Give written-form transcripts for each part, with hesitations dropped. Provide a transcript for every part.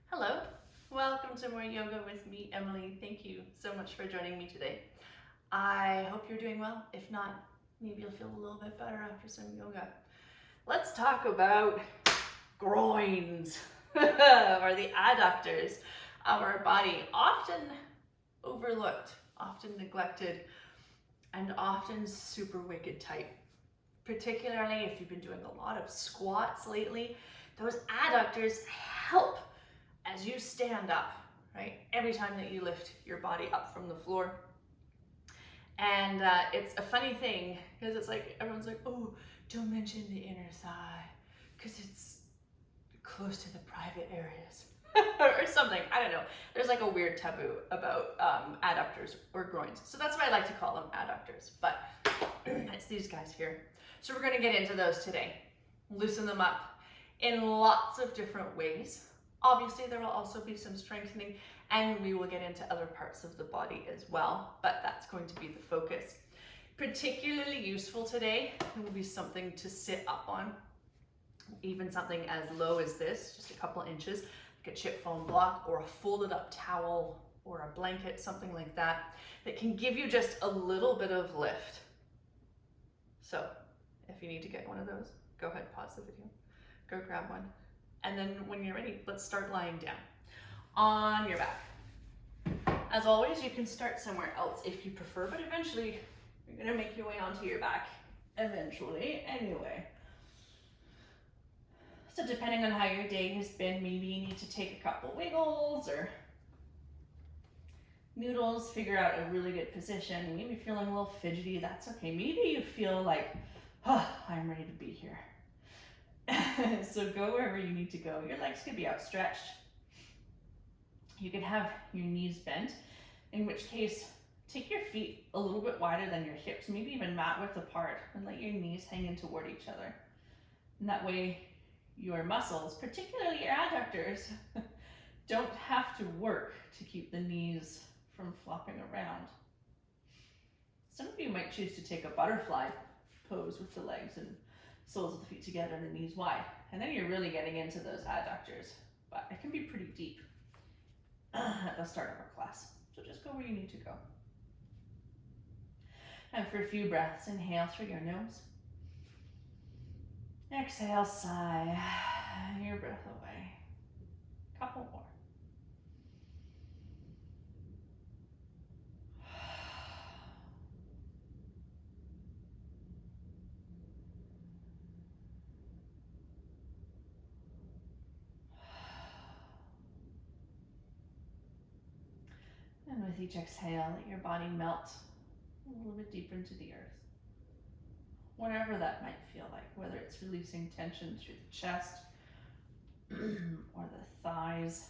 Hello, welcome to more yoga with me, Emily. Thank you so much for joining me today. I hope you're doing well. If not, maybe you'll feel a little bit better after some yoga. Let's talk about groins or the adductors of our body, often overlooked, often neglected, and often super wicked tight. Particularly if you've been doing a lot of squats lately, those adductors help as you stand up, right? Every time that you lift your body up from the floor. And it's a funny thing because it's like, everyone's like, oh, don't mention the inner thigh because it's close to the private areas or something. I don't know. There's like a weird taboo about adductors or groins. So that's why I like to call them adductors, but it's these guys here. So we're gonna get into those today. Loosen them up in lots of different ways. Obviously, there will also be some strengthening, and we will get into other parts of the body as well, but that's going to be the focus. Particularly useful today will be something to sit up on, even something as low as this, just a couple inches, like a chip foam block or a folded up towel or a blanket, something like that, that can give you just a little bit of lift. So if you need to get one of those, go ahead, pause the video, go grab one. And then when you're ready, let's start lying down on your back. As always, you can start somewhere else if you prefer, but eventually you're gonna make your way onto your back eventually anyway. So depending on how your day has been, maybe you need to take a couple wiggles or noodles, figure out a really good position. Maybe feeling a little fidgety, that's okay. Maybe you feel like, oh, I'm ready to be here. So go wherever you need to go. Your legs could be outstretched. You could have your knees bent, in which case take your feet a little bit wider than your hips, maybe even mat width apart, and let your knees hang in toward each other. And that way your muscles, particularly your adductors, don't have to work to keep the knees from flopping around. Some of you might choose to take a butterfly pose with the legs and soles of the feet together and the knees wide. And then you're really getting into those adductors, but it can be pretty deep at the start of our class. So just go where you need to go. And for a few breaths, inhale through your nose. Exhale, sigh your breath away. Couple more. And with each exhale, let your body melt a little bit deeper into the earth. Whatever that might feel like, whether it's releasing tension through the chest or the thighs.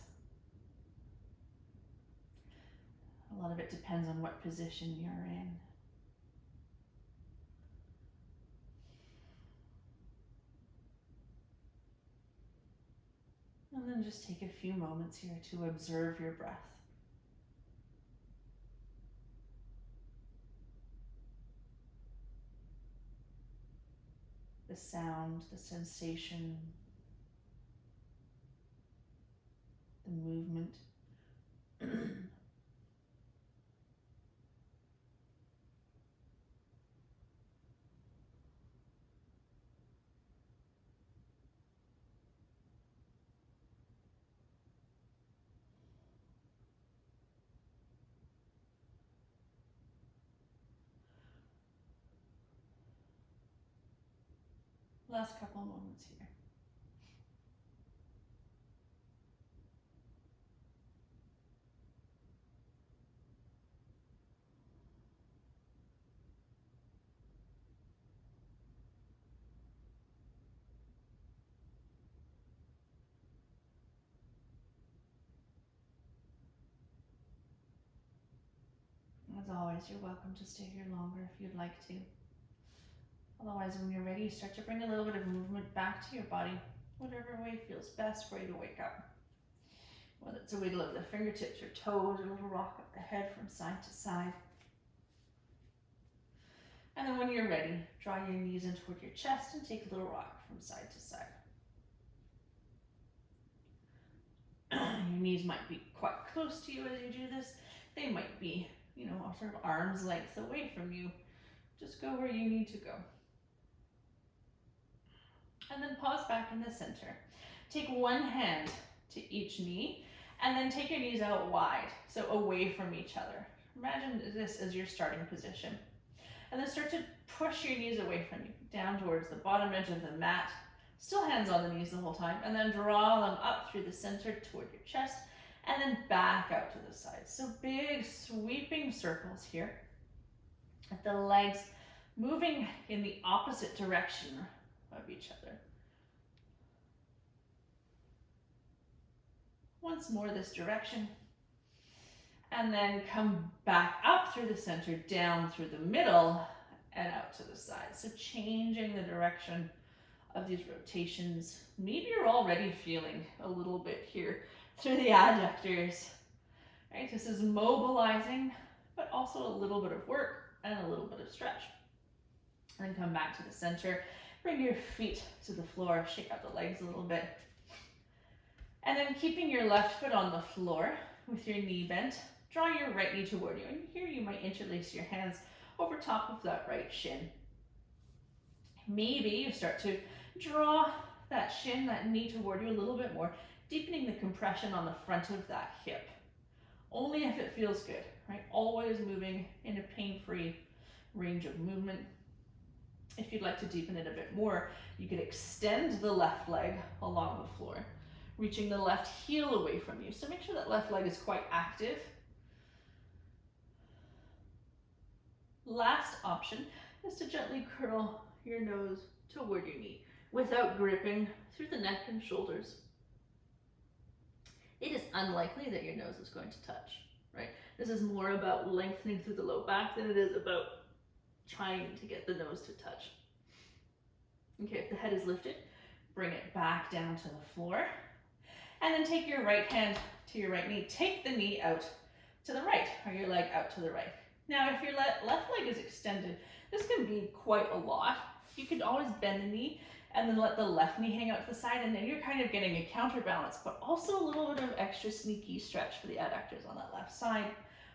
A lot of it depends on what position you're in. And then just take a few moments here to observe your breath. The sound, the sensation, the movement. Last couple of moments here. As always, you're welcome to stay here longer if you'd like to. Otherwise, when you're ready, start to bring a little bit of movement back to your body, whatever way feels best for you to wake up. Whether it's a wiggle of the fingertips or toes, or a little rock of the head from side to side. And then when you're ready, draw your knees in toward your chest and take a little rock from side to side. knees might be quite close to you as you do this. They might be, sort of arm's length away from you. Just go where you need to go. And then pause back in the center. Take one hand to each knee, and then take your knees out wide, so away from each other. Imagine this as your starting position. And then start to push your knees away from you, down towards the bottom edge of the mat. Still hands on the knees the whole time, and then draw them up through the center toward your chest, and then back out to the sides. So big sweeping circles here. With the legs moving in the opposite direction of each other. Once more this direction. And then come back up through the center, down through the middle, and out to the side. So changing the direction of these rotations. Maybe you're already feeling a little bit here through the adductors. Right? This is mobilizing, but also a little bit of work and a little bit of stretch. And then come back to the center. Bring your feet to the floor, shake out the legs a little bit. And then keeping your left foot on the floor with your knee bent, draw your right knee toward you. And here you might interlace your hands over top of that right shin. Maybe you start to draw that shin, that knee toward you a little bit more, deepening the compression on the front of that hip. Only if it feels good, right? Always moving in a pain-free range of movement. If you'd like to deepen it a bit more, you could extend the left leg along the floor, reaching the left heel away from you. So make sure that left leg is quite active. Last option is to gently curl your nose toward your knee without gripping through the neck and shoulders. It is unlikely that your nose is going to touch, right? This is more about lengthening through the low back than it is about trying to get the nose to touch. Okay, if the head is lifted, bring it back down to the floor. And then take your right hand to your right knee. Take the knee out to the right, or your leg out to the right. Now, if your left leg is extended, this can be quite a lot. You could always bend the knee and then let the left knee hang out to the side, and then you're kind of getting a counterbalance, but also a little bit of extra sneaky stretch for the adductors on that left side.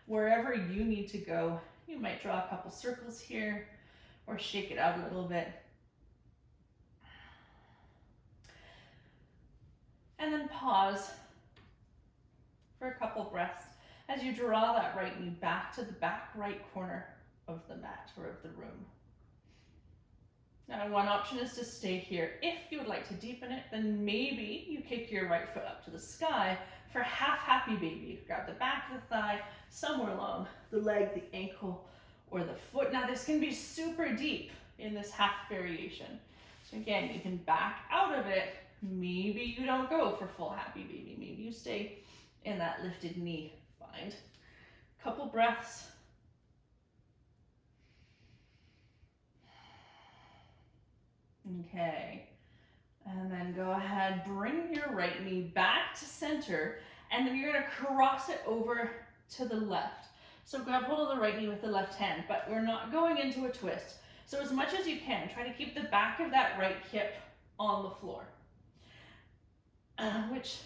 Wherever you need to go, you might draw a couple circles here or shake it out a little bit. And then pause for a couple breaths as you draw that right knee back to the back right corner of the mat or of the room. Now, one option is to stay here. If you would like to deepen it, then maybe you kick your right foot up to the sky for half happy baby. You grab the back of the thigh, somewhere along the leg, the ankle, or the foot. Now, this can be super deep in this half variation. So again, you can back out of it. Maybe you don't go for full happy baby. Maybe you stay in that lifted knee bind. Couple breaths. Okay, and then go ahead, bring your right knee back to center, and then you're gonna cross it over to the left. So grab hold of the right knee with the left hand, but we're not going into a twist. So as much as you can, try to keep the back of that right hip on the floor. Which,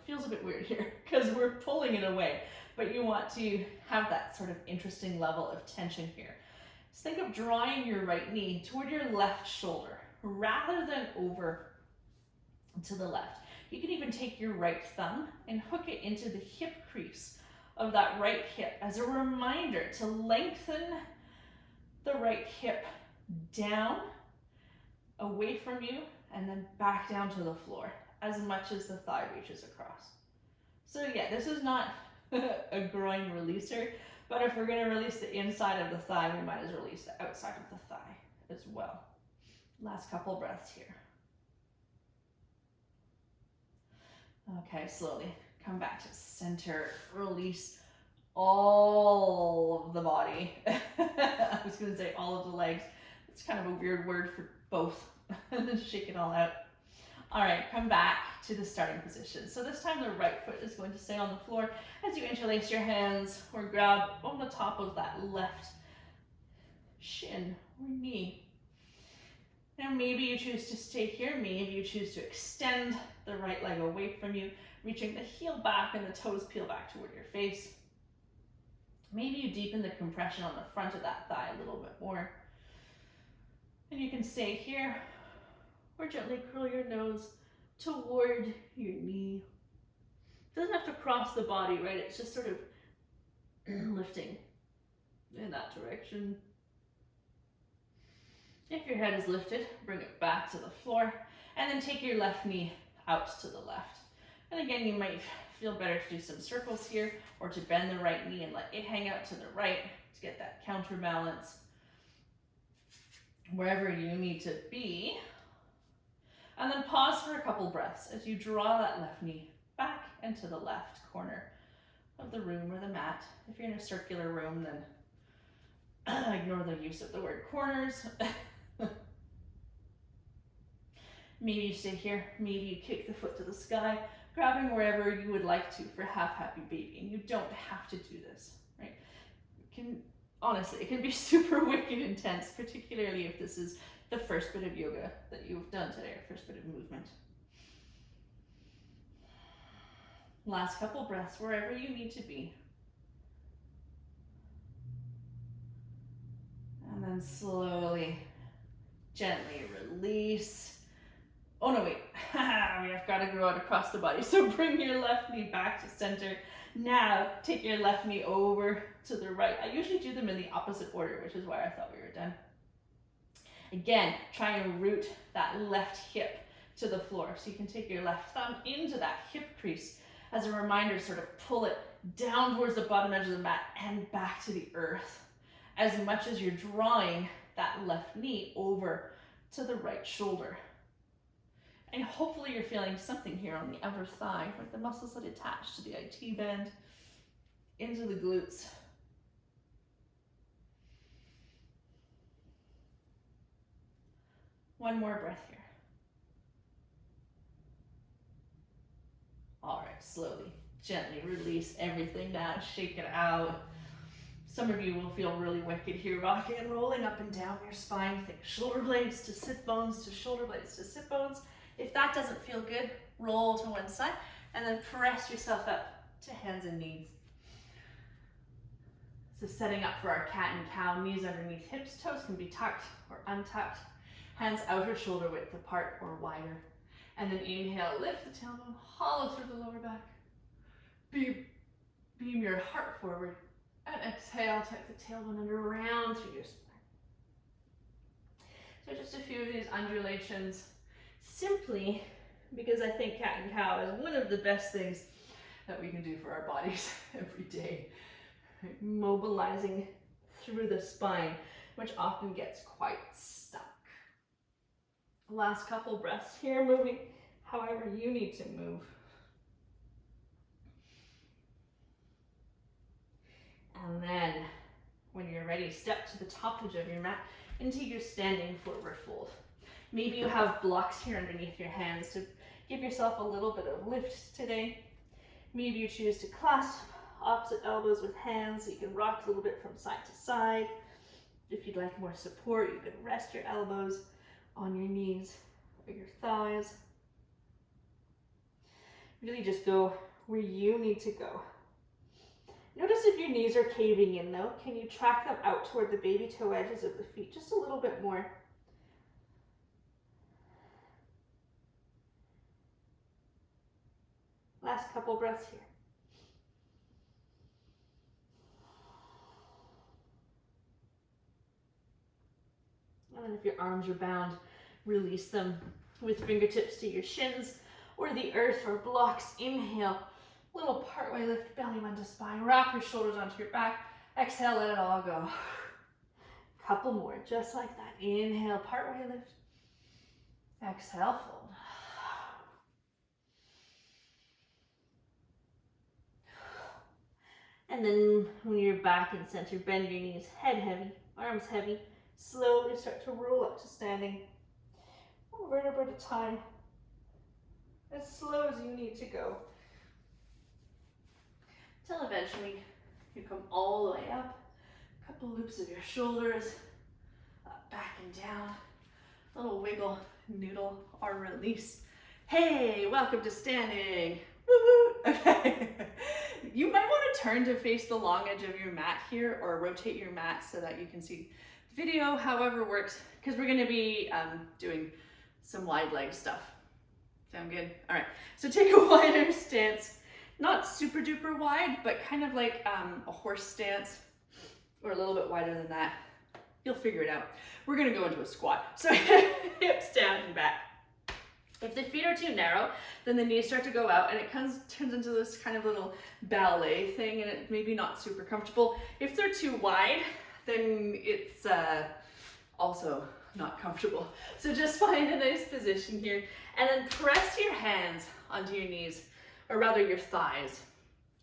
feels a bit weird here because we're pulling it away, but you want to have that sort of interesting level of tension here. Just think of drawing your right knee toward your left shoulder rather than over to the left. You can even take your right thumb and hook it into the hip crease of that right hip as a reminder to lengthen the right hip down, away from you, and then back down to the floor as much as the thigh reaches across. So yeah, this is not a groin releaser, but if we're going to release the inside of the thigh, we might as well release the outside of the thigh as well. Last couple breaths here. Okay, slowly come back to center. Release all of the body. I was going to say all of the legs. It's kind of a weird word for both. And then shake it all out. All right, come back to the starting position. So this time the right foot is going to stay on the floor as you interlace your hands or grab on the top of that left shin or knee. Now maybe you choose to stay here, maybe you choose to extend the right leg away from you, reaching the heel back and the toes peel back toward your face. Maybe you deepen the compression on the front of that thigh a little bit more. And you can stay here, or gently curl your nose toward your knee. It doesn't have to cross the body, right? It's just sort of lifting in that direction. If your head is lifted, bring it back to the floor, and then take your left knee out to the left. And again, you might feel better to do some circles here, or to bend the right knee and let it hang out to the right to get that counterbalance. Wherever you need to be. And then pause for a couple breaths as you draw that left knee back into the left corner of the room or the mat. If you're in a circular room, then ignore the use of the word corners. Maybe you stay here, maybe you kick the foot to the sky, grabbing wherever you would like to for half happy baby. And you don't have to do this, right? Honestly, it can be super wicked intense, particularly if this is the first bit of yoga that you've done today, or first bit of movement. Last couple breaths, wherever you need to be. And then slowly, gently release. Oh no, wait, we've got to go out across the body. So bring your left knee back to center. Now, take your left knee over to the right. I usually do them in the opposite order, which is why I thought we were done. Again, try and root that left hip to the floor. So you can take your left thumb into that hip crease. As a reminder, sort of pull it down towards the bottom edge of the mat and back to the earth. As much as you're drawing that left knee over to the right shoulder. And hopefully you're feeling something here on the outer thigh, like the muscles that attach to the IT band, into the glutes. One more breath here. All right, slowly, gently release everything now, shake it out. Some of you will feel really wicked here, rocking and rolling up and down your spine. Think shoulder blades to sit bones to shoulder blades to sit bones. If that doesn't feel good, roll to one side and then press yourself up to hands and knees. So setting up for our cat and cow, knees underneath hips, toes can be tucked or untucked, hands outer shoulder width apart or wider. And then inhale, lift the tailbone, hollow through the lower back. Beam your heart forward. And exhale, tuck the tailbone under, round through your spine. So just a few of these undulations, simply because I think cat and cow is one of the best things that we can do for our bodies every day. Mobilizing through the spine, which often gets quite stuck. Last couple breaths here, moving however you need to move. And then, when you're ready, step to the top edge of your mat into your standing forward fold. Maybe you have blocks here underneath your hands to give yourself a little bit of lift today. Maybe you choose to clasp opposite elbows with hands so you can rock a little bit from side to side. If you'd like more support, you can rest your elbows on your knees or your thighs. Really just go where you need to go. Notice if your knees are caving in though. Can you track them out toward the baby toe edges of the feet just a little bit more? Last couple breaths here. And then if your arms are bound, release them with fingertips to your shins or the earth or blocks. Inhale. Little partway lift, belly button to spine. Wrap your shoulders onto your back. Exhale, let it all go. Couple more, just like that. Inhale, partway lift. Exhale, fold. And then when you're back in center, bend your knees, head heavy, arms heavy. Slowly start to roll up to standing. One vertebra at a time. As slow as you need to go. Till eventually you come all the way up, a couple loops of your shoulders, up, back and down, Little wiggle, noodle, or release. Hey, welcome to standing. Woo woo. Okay. You might want to turn to face the long edge of your mat here, or rotate your mat so that you can see the video, however works, because we're going to be doing some wide leg stuff. Sound good? All right, so take a wider stance, not super duper wide, but kind of like a horse stance, or a little bit wider than that. You'll figure it out. We're gonna go into a squat. So hips down and back. If the feet are too narrow, then the knees start to go out and it turns into this kind of little ballet thing, and it maybe not super comfortable. If they're too wide, then it's also not comfortable. So just find a nice position here and then press your hands onto your knees, or rather your thighs.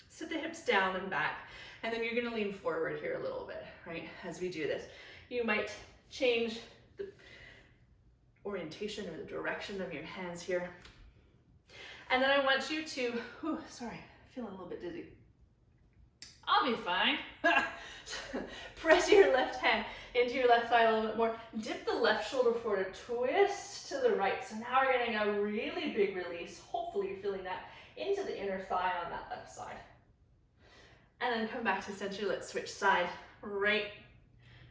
Sit the hips down and back, and then you're gonna lean forward here a little bit, right, as we do this. You might change the orientation or the direction of your hands here. And then I want you to, sorry, feeling a little bit dizzy. I'll be fine. Press your left hand into your left thigh a little bit more. Dip the left shoulder forward, twist to the right. So now we're getting a really big release. Hopefully you're feeling that into the inner thigh on that left side. And then come back to center. Let's switch side. Right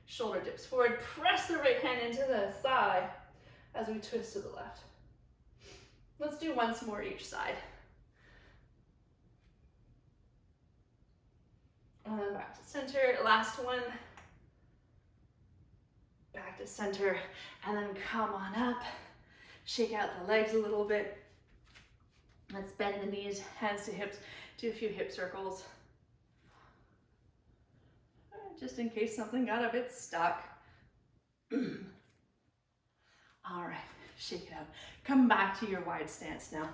shoulder dips forward. Press the right hand into the thigh as we twist to the left. Let's do once more each side. And then back to center. Last one. Back to center. And then come on up. Shake out the legs a little bit. Let's bend the knees, hands to hips. Do a few hip circles. Just in case something got a bit stuck. All right, shake it out. Come back to your wide stance now.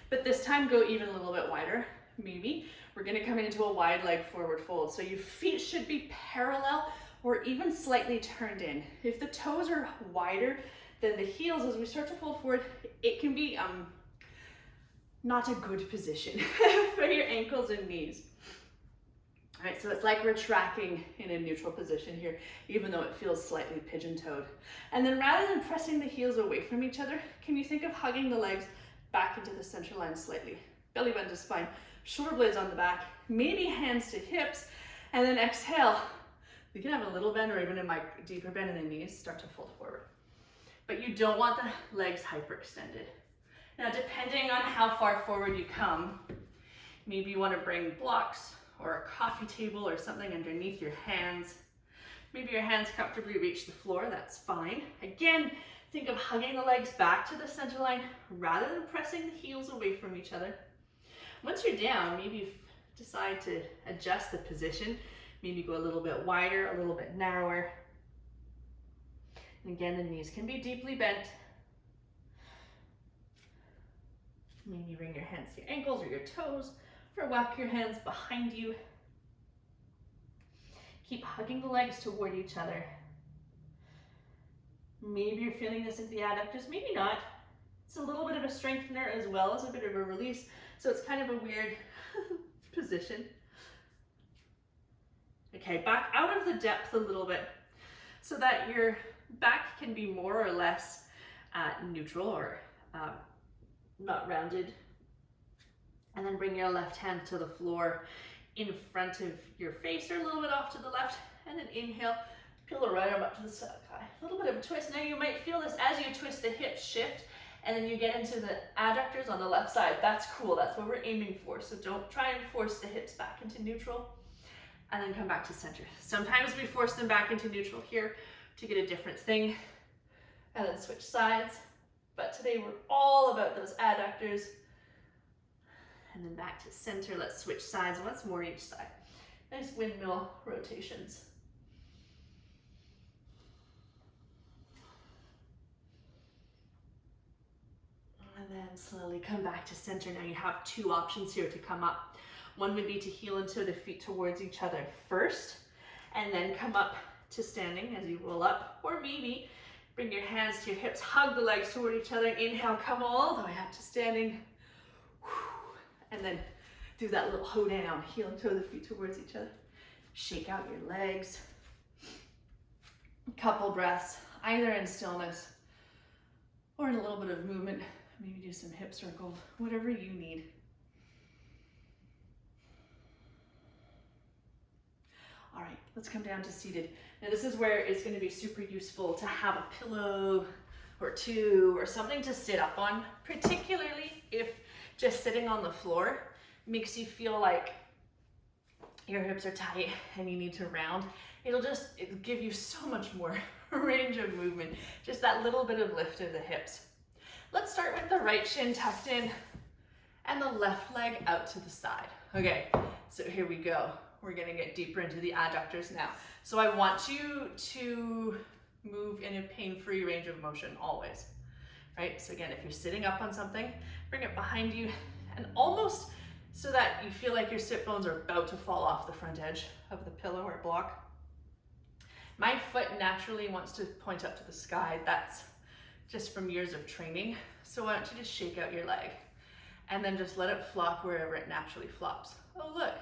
But this time go even a little bit wider, maybe. We're gonna come into a wide leg forward fold. So your feet should be parallel or even slightly turned in. If the toes are wider than the heels as we start to fold forward, it can be not a good position for your ankles and knees. All right, so it's like we're tracking in a neutral position here, even though it feels slightly pigeon-toed. And then rather than pressing the heels away from each other, can you think of hugging the legs back into the center line slightly? Belly button to spine, shoulder blades on the back, maybe hands to hips, and then exhale. You can have a little bend or even a deeper bend in the knees, start to fold forward. But you don't want the legs hyperextended. Now, depending on how far forward you come, maybe you want to bring blocks or a coffee table or something underneath your hands. Maybe your hands comfortably reach the floor, that's fine. Again, think of hugging the legs back to the center line rather than pressing the heels away from each other. Once you're down, maybe you decide to adjust the position. Maybe go a little bit wider, a little bit narrower. And again, the knees can be deeply bent. Maybe bring your hands to your ankles or your toes, or walk your hands behind you. Keep hugging the legs toward each other. Maybe you're feeling this at the adductors, maybe not. It's a little bit of a strengthener as well as a bit of a release, so it's kind of a weird position. Okay, back out of the depth a little bit so that your back can be more or less neutral or not rounded. And then bring your left hand to the floor in front of your face or a little bit off to the left. And then inhale, peel the right arm up to the side. A little bit of a twist. Now you might feel this as you twist the hips shift and then you get into the adductors on the left side. That's cool, that's what we're aiming for. So don't try and force the hips back into neutral and then come back to center. Sometimes we force them back into neutral here to get a different thing and then switch sides. But today we're all about those adductors. And then back to center. Let's switch sides once more each side. Nice windmill rotations. And then slowly come back to center. Now you have two options here to come up. One would be to heel into the feet towards each other first, and then come up to standing as you roll up. Or maybe bring your hands to your hips, hug the legs toward each other. Inhale, come all the way up to standing. And then do that little hoe down, heel and toe the feet towards each other. Shake out your legs. A couple breaths, either in stillness or in a little bit of movement, maybe do some hip circles, whatever you need. All right, let's come down to seated. Now this is where it's going to be super useful to have a pillow or two or something to sit up on, particularly if just sitting on the floor makes you feel like your hips are tight and you need to round. It'll give you so much more range of movement, just that little bit of lift of the hips. Let's start with the right shin tucked in and the left leg out to the side. Okay, so here we go. We're gonna get deeper into the adductors now. So I want you to move in a pain-free range of motion always, right? So again, if you're sitting up on something, bring it behind you and almost so that you feel like your sit bones are about to fall off the front edge of the pillow or block. My foot naturally wants to point up to the sky. That's just from years of training. So why don't you just shake out your leg and then just let it flop wherever it naturally flops. Oh, look,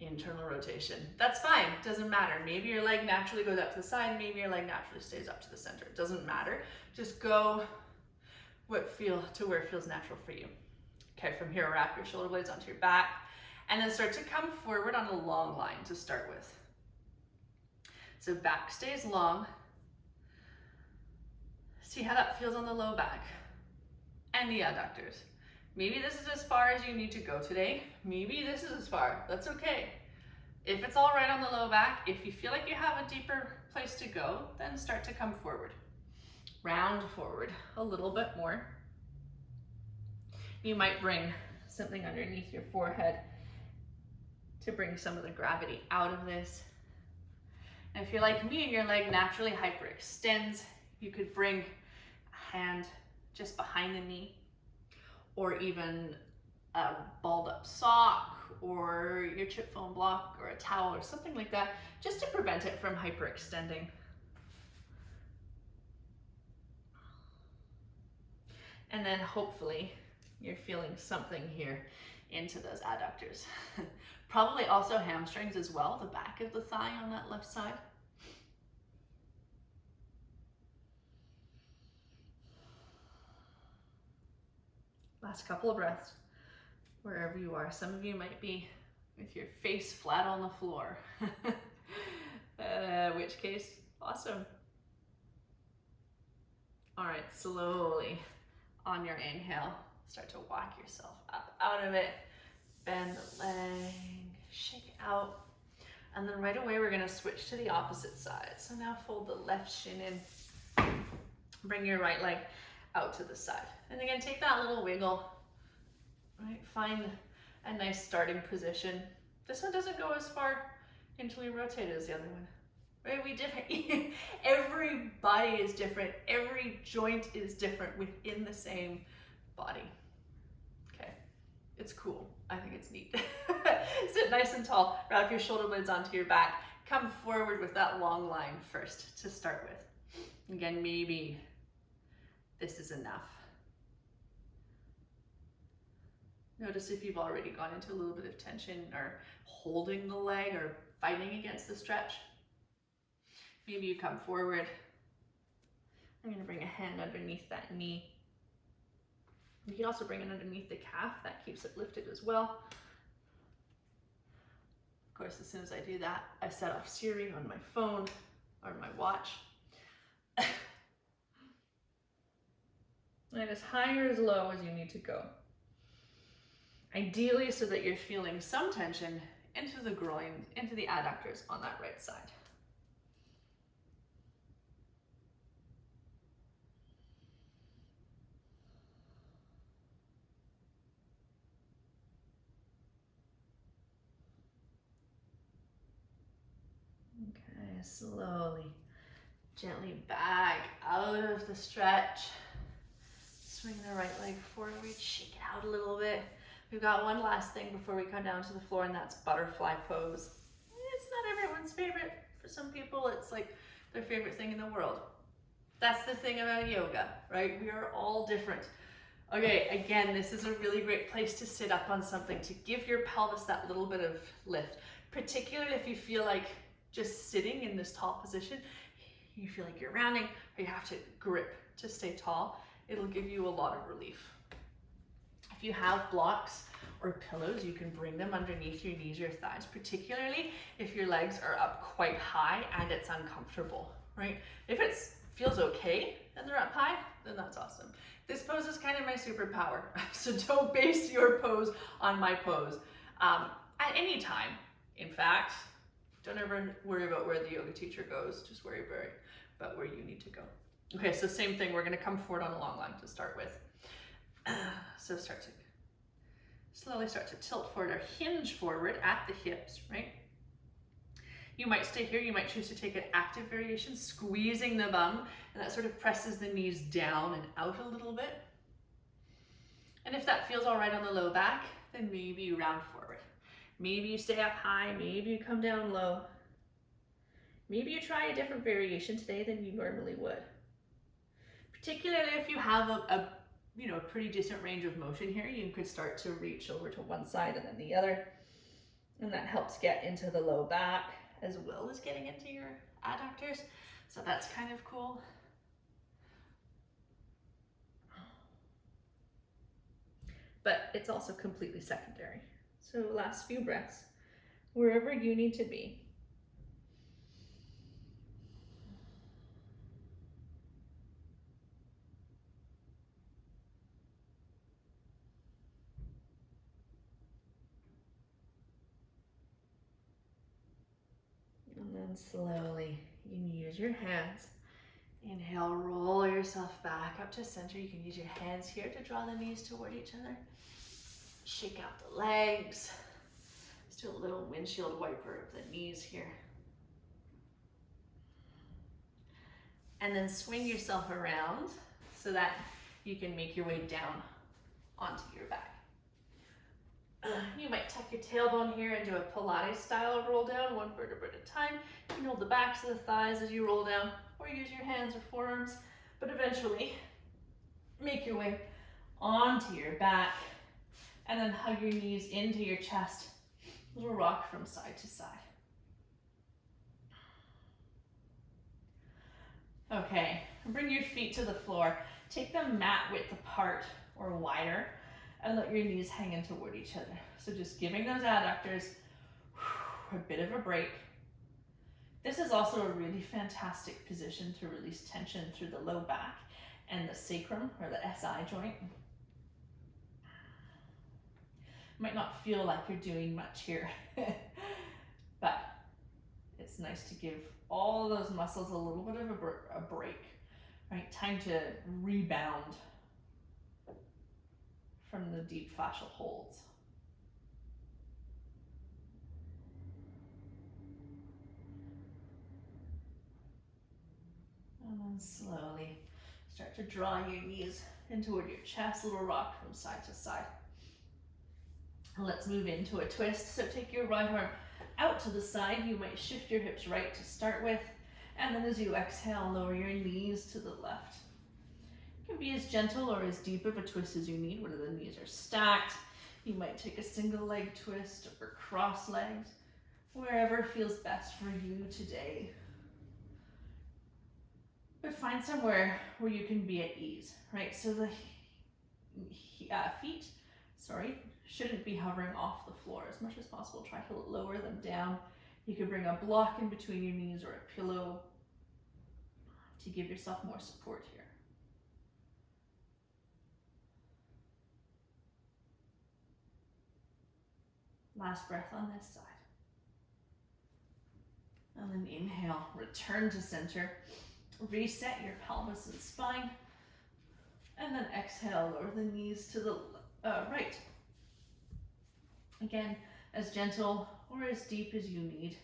internal rotation. That's fine, doesn't matter. Maybe your leg naturally goes up to the side, maybe your leg naturally stays up to the center. It doesn't matter. Just go where it feels natural for you. Okay, from here, wrap your shoulder blades onto your back and then start to come forward on a long line to start with. So back stays long. See how that feels on the low back and the adductors. Maybe this is as far as you need to go today. Maybe this is as far. That's okay. If it's all right on the low back, if you feel like you have a deeper place to go, then start to come forward. Round forward a little bit more. You might bring something underneath your forehead to bring some of the gravity out of this. And if you're like me and your leg naturally hyperextends, you could bring a hand just behind the knee, or even a balled up sock, or your chip foam block, or a towel, or something like that, just to prevent it from hyperextending. And then hopefully you're feeling something here into those adductors. Probably also hamstrings as well, the back of the thigh on that left side. Last couple of breaths, wherever you are. Some of you might be with your face flat on the floor, which case, awesome. All right, slowly on your inhale, start to walk yourself up out of it, bend the leg, shake it out, and then right away we're gonna switch to the opposite side. So now fold the left shin in, bring your right leg out to the side. And again, take that little wiggle, right? Find a nice starting position. This one doesn't go as far until you rotate it as the other one, right? Every body is different. Every joint is different within the same body. Okay, it's cool. I think it's neat. Sit nice and tall, wrap your shoulder blades onto your back. Come forward with that long line first to start with. Again, maybe this is enough. Notice if you've already gone into a little bit of tension or holding the leg or fighting against the stretch. Maybe you come forward. I'm going to bring a hand underneath that knee. You can also bring it underneath the calf. That keeps it lifted as well. Of course, as soon as I do that, I set off Siri on my phone or my watch. And as high or as low as you need to go. Ideally so that you're feeling some tension into the groin, into the adductors on that right side. Okay, slowly, gently back out of the stretch. Swing the right leg forward, shake it out a little bit. We've got one last thing before we come down to the floor, and that's butterfly pose. It's not everyone's favorite. For some people, it's like their favorite thing in the world. That's the thing about yoga, right? We are all different. Okay, again, this is a really great place to sit up on something, to give your pelvis that little bit of lift, particularly if you feel like just sitting in this tall position, you feel like you're rounding, or you have to grip to stay tall. it'll give you a lot of relief. If you have blocks or pillows, you can bring them underneath your knees or thighs, particularly if your legs are up quite high and it's uncomfortable, right? If it feels okay and they're up high, then that's awesome. This pose is kind of my superpower, so don't base your pose on my pose at any time. In fact, don't ever worry about where the yoga teacher goes, just worry about where you need to go. Okay, so same thing, we're gonna come forward on a long line to start with. So slowly start to tilt forward or hinge forward at the hips, right? You might stay here, you might choose to take an active variation, squeezing the bum, and that sort of presses the knees down and out a little bit. And if that feels all right on the low back, then maybe you round forward. Maybe you stay up high, maybe you come down low. Maybe you try a different variation today than you normally would. Particularly if you have a pretty decent range of motion here, you could start to reach over to one side and then the other. And that helps get into the low back as well as getting into your adductors. So that's kind of cool. But it's also completely secondary. So last few breaths, wherever you need to be. And then slowly, you can use your hands. Inhale, roll yourself back up to center. You can use your hands here to draw the knees toward each other. Shake out the legs. Let's do a little windshield wiper of the knees here. And then swing yourself around so that you can make your way down onto your back. You might tuck your tailbone here and do a Pilates style roll down, one vertebra at a time. You can hold the backs of the thighs as you roll down, or use your hands or forearms, but eventually make your way onto your back and then hug your knees into your chest. Little rock from side to side. Okay, bring your feet to the floor. Take them mat width apart or wider and let your knees hang in toward each other. So just giving those adductors a bit of a break. This is also a really fantastic position to release tension through the low back and the sacrum or the SI joint. Might not feel like you're doing much here, but it's nice to give all those muscles a little bit of a break, right? Time to rebound from the deep fascial holds. And then slowly start to draw your knees in toward your chest, little rock from side to side. Let's move into a twist. So take your right arm out to the side. You might shift your hips right to start with. And then as you exhale, lower your knees to the left. It can be as gentle or as deep of a twist as you need, whether the knees are stacked. You might take a single leg twist or cross legs, wherever feels best for you today. But find somewhere where you can be at ease, right? So the feet, shouldn't be hovering off the floor as much as possible. Try to lower them down. You could bring a block in between your knees or a pillow to give yourself more support here. Last breath on this side. And then inhale, return to center. Reset your pelvis and spine. And then exhale, lower the knees to the right. Again, as gentle or as deep as you need.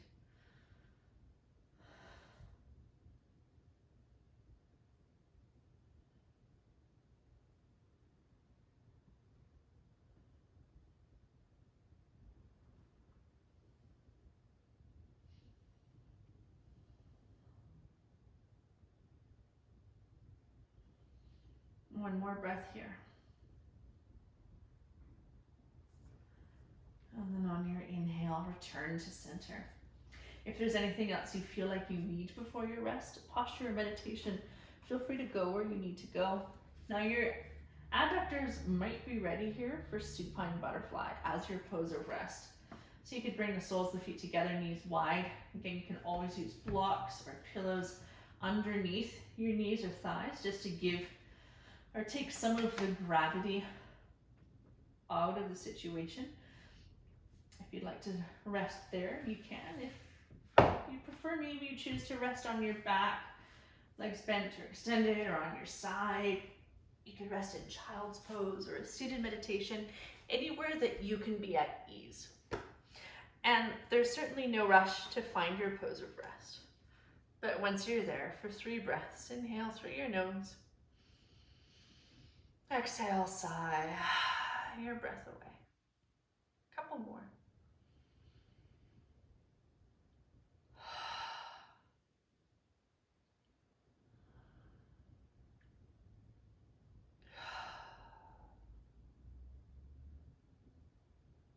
One more breath here. And then on your inhale, return to center. If there's anything else you feel like you need before your rest, posture or meditation, feel free to go where you need to go. Now your adductors might be ready here for supine butterfly as your pose of rest. So you could bring the soles of the feet together, knees wide. Again, you can always use blocks or pillows underneath your knees or thighs just to give or take some of the gravity out of the situation. If you'd like to rest there, you can. If you prefer, maybe you choose to rest on your back, legs bent or extended, or on your side. You can rest in child's pose or a seated meditation, anywhere that you can be at ease. And there's certainly no rush to find your pose of rest. But once you're there, for 3 breaths, inhale through your nose. Exhale, sigh your breath away. Couple more.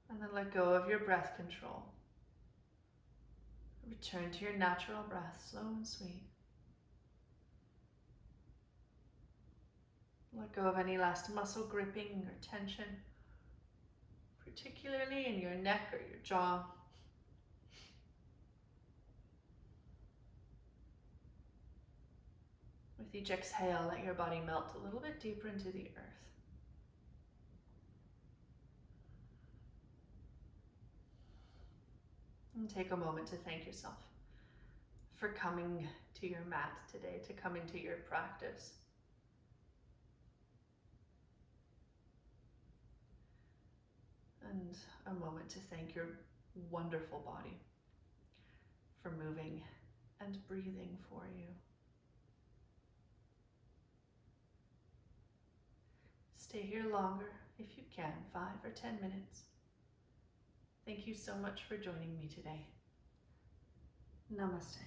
And then let go of your breath control. Return to your natural breath, slow and sweet. Let go of any last muscle gripping or tension, particularly in your neck or your jaw. With each exhale, let your body melt a little bit deeper into the earth. And take a moment to thank yourself for coming to your mat today, to coming to your practice. And a moment to thank your wonderful body for moving and breathing for you. Stay here longer if you can, 5 or 10 minutes. Thank you so much for joining me today. Namaste.